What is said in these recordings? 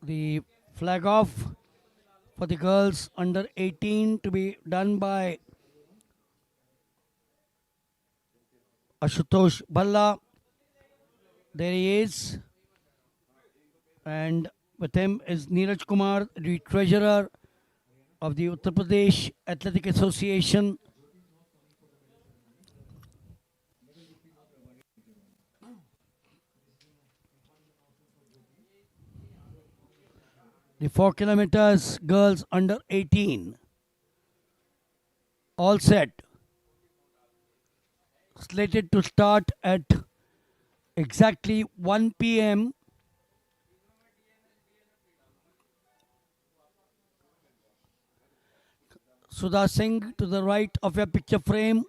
the flag off for the girls under 18 to be done by Ashutosh Balla. There he is. And with him is Neeraj Kumar, the treasurer of the Uttar Pradesh Athletic Association. The 4 kilometers girls under 18. All set. Slated to start at exactly 1 p.m. Sudha Singh to the right of your picture frame.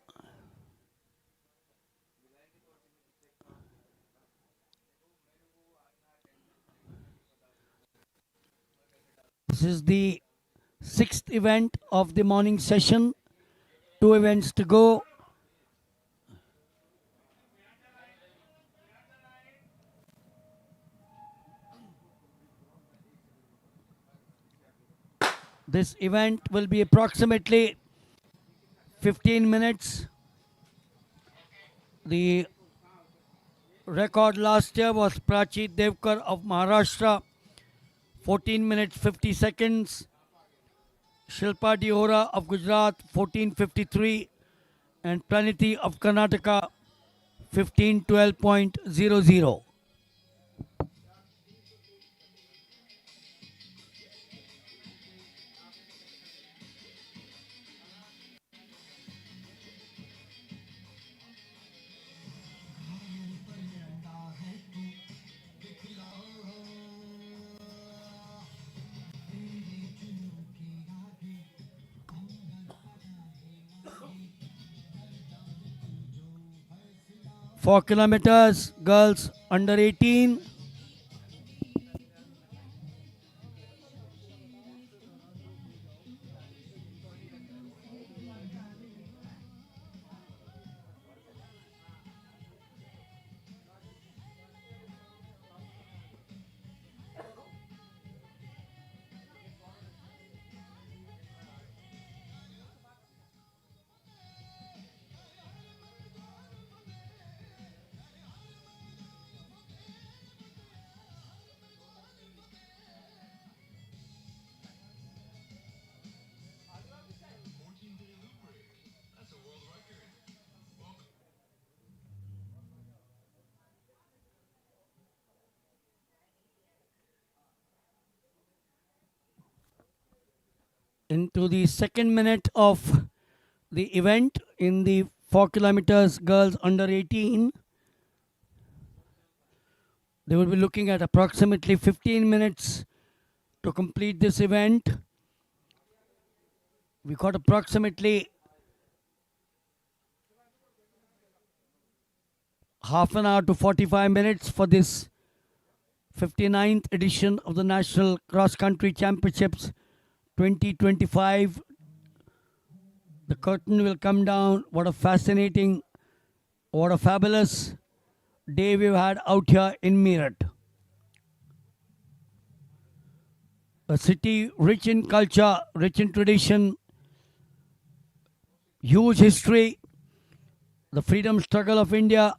This is the 6th event of the morning session. 2 events to go. This event will be approximately 15 minutes. The record last year was Prachi Devkar of Maharashtra, 14 minutes 50 seconds. Shilpa Dihora of Gujarat, 14:53. And Praniti of Karnataka, 15:12.00. Four kilometers, girls under 18. Into the second minute of the event in the 4 kilometers girls under 18. They will be looking at approximately 15 minutes to complete this event. We got approximately half an hour to 45 minutes for this 59th edition of the National Cross Country Championships 2025. The curtain will come down. What a fascinating, what a fabulous day we've had out here in Meerut. A city rich in culture, rich in tradition, huge history, the freedom struggle of India.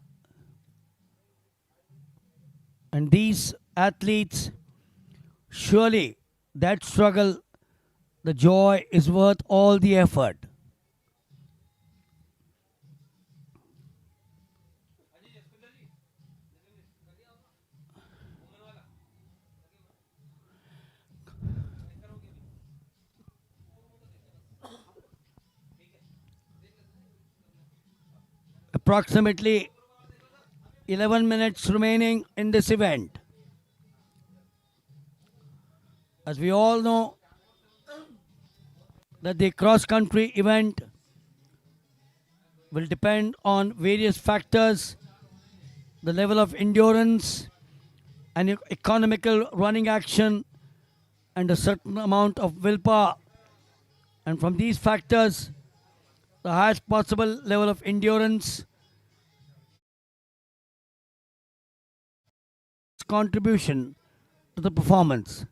And these athletes, surely that struggle, the joy is worth all the effort. Approximately 11 minutes remaining in this event. As we all know, that the cross-country event will depend on various factors, the level of endurance and economical running action and a certain amount of willpower. And from these factors, the highest possible level of endurance contribution to the performance.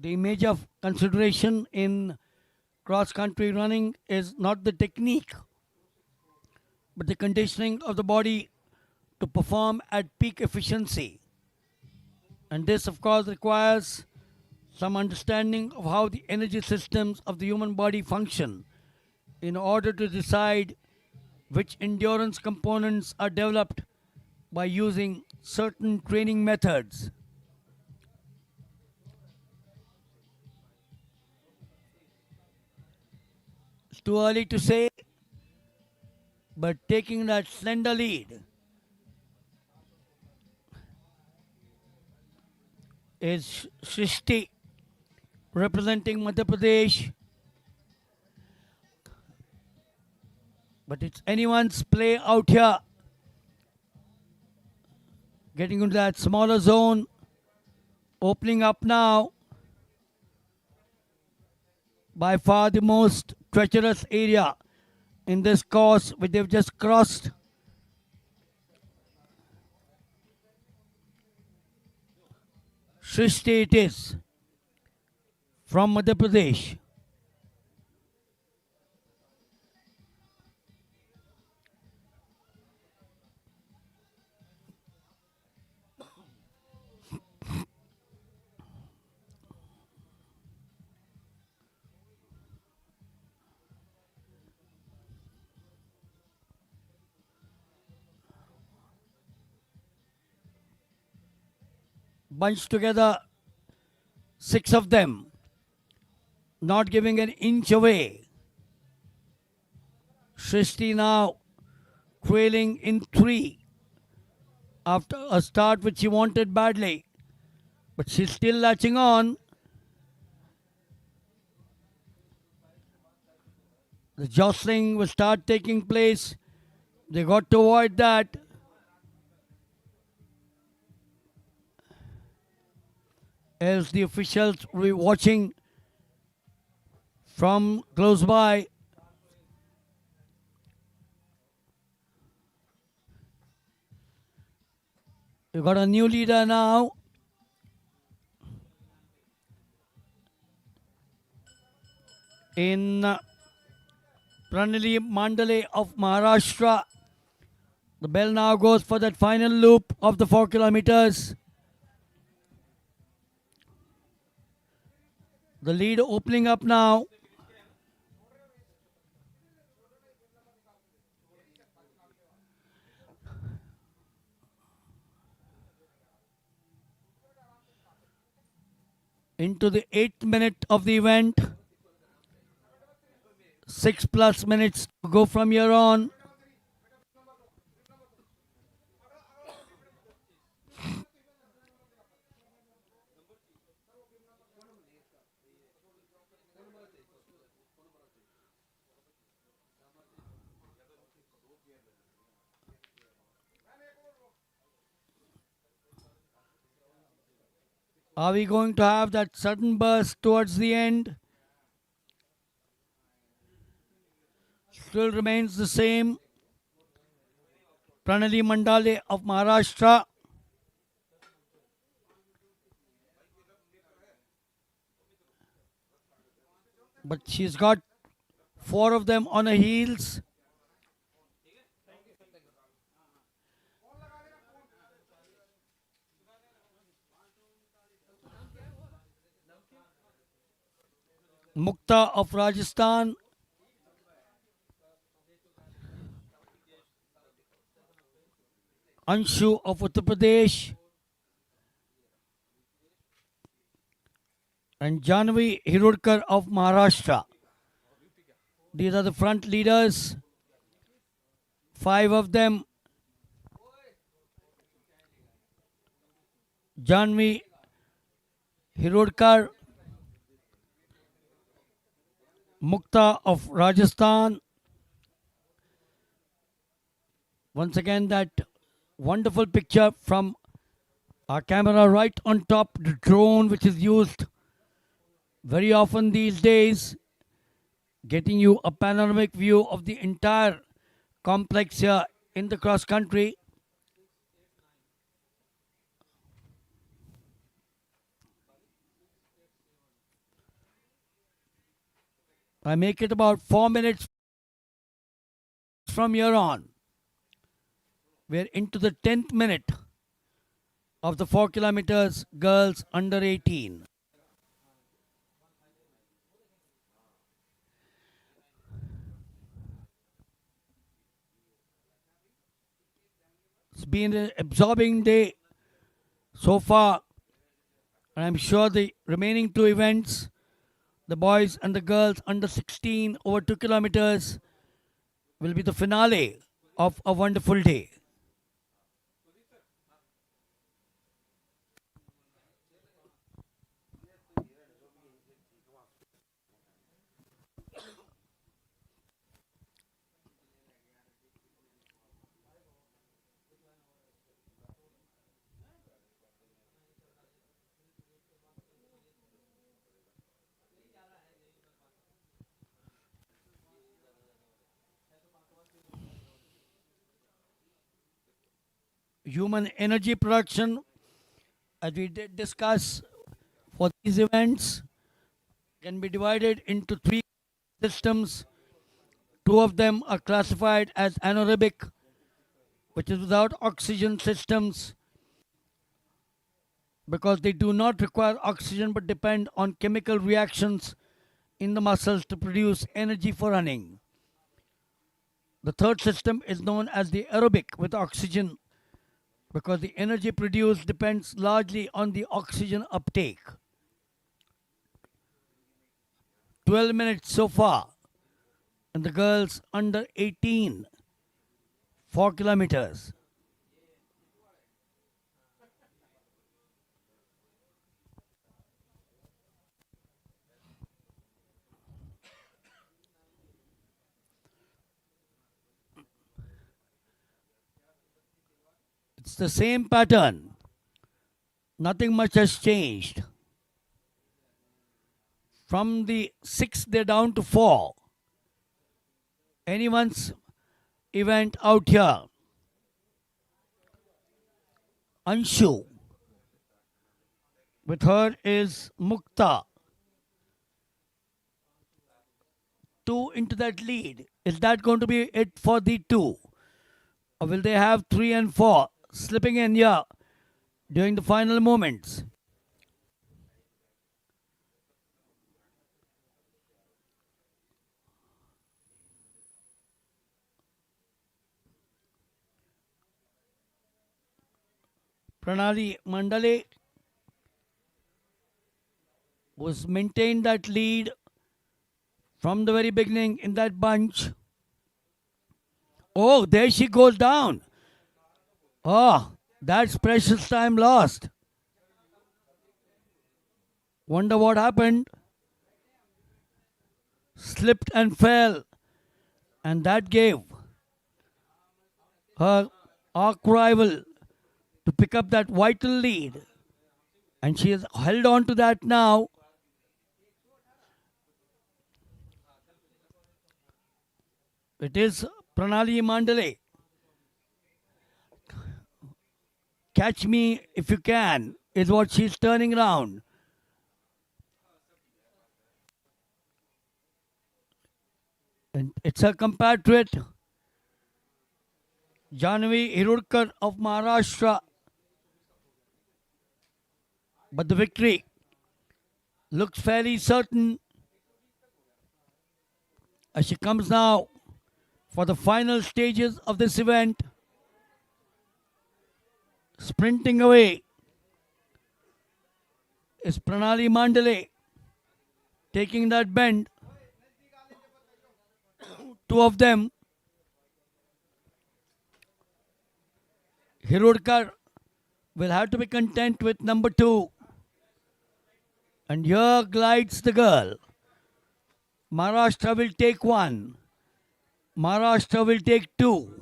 The image of consideration in cross country running is not the technique, but the conditioning of the body to perform at peak efficiency. And this, of course, requires some understanding of how the energy systems of the human body function in order to decide which endurance components are developed by using certain training methods. It's too early to say, but taking that slender lead is Srishti representing Madhya Pradesh, but it's anyone's play out here. Getting into that smaller zone, opening up now, by far the most treacherous area in this course which they've just crossed. Srishti it is from Madhya Pradesh. Bunched together, six of them, not giving an inch away. Srishti now trailing in three after a start which she wanted badly, but she's still latching on. The jostling will start taking place. They got to avoid that. Else the officials will be watching from close by. You got a new leader now. In Pranali Mandale of Maharashtra. The bell now goes for that final loop of the 4 kilometers. The lead opening up now. Into the 8th minute of the event. 6+ minutes to go from here on. Are we going to have that sudden burst towards the end? Still remains the same. Pranali Mandale of Maharashtra. But she's got 4 of them on her heels. Mukta of Rajasthan. Anshu of Uttar Pradesh. And Janvi Hirudkar of Maharashtra. These are the front leaders. 5 of them. Janvi Hirudkar, Mukta of Rajasthan. Once again, that wonderful picture from our camera right on top, the drone which is used very often these days, getting you a panoramic view of the entire complex here in the cross country. I make it about 4 minutes from here on. We're into the 10th minute of the 4 kilometers girls under 18. It's been an absorbing day so far, and I'm sure the remaining two events, the boys and the girls under 16 over 2 kilometers, will be the finale of a wonderful day. Human energy production, as we did discuss for these events, can be divided into three systems. Two of them are classified as anaerobic, which is without oxygen systems, because they do not require oxygen but depend on chemical reactions in the muscles to produce energy for running. The third system is known as the aerobic with oxygen, because the energy produced depends largely on the oxygen uptake. 12 minutes so far, and the girls under 18, 4 kilometers. It's the same pattern. Nothing much has changed. From the 6, they're down to 4. Anyone's event out here. Anshu. With her is Mukta. 2 into that lead. Is that going to be it for the 2? Or will they have 3 and 4 slipping in here during the final moments? Pranali Mandale was maintained that lead from the very beginning in that bunch. Oh, there she goes down. Oh, that's precious time lost. Wonder what happened. Slipped and fell, and that gave her arch rival to pick up that vital lead. And she has held on to that now. It is Pranali Mandale. Catch me if you can, is what she's turning around. And it's her compatriot, Janvi Hirurkar of Maharashtra. But the victory looks fairly certain as she comes now for the final stages of this event. Sprinting away is Pranali Mandale, taking that bend. Two of them. Hirurkar will have to be content with number 2. And here glides the girl. Maharashtra will take 1. Maharashtra will take 2.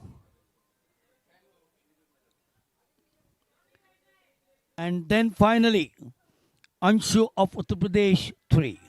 And then finally, Anshu of Uttar Pradesh 3.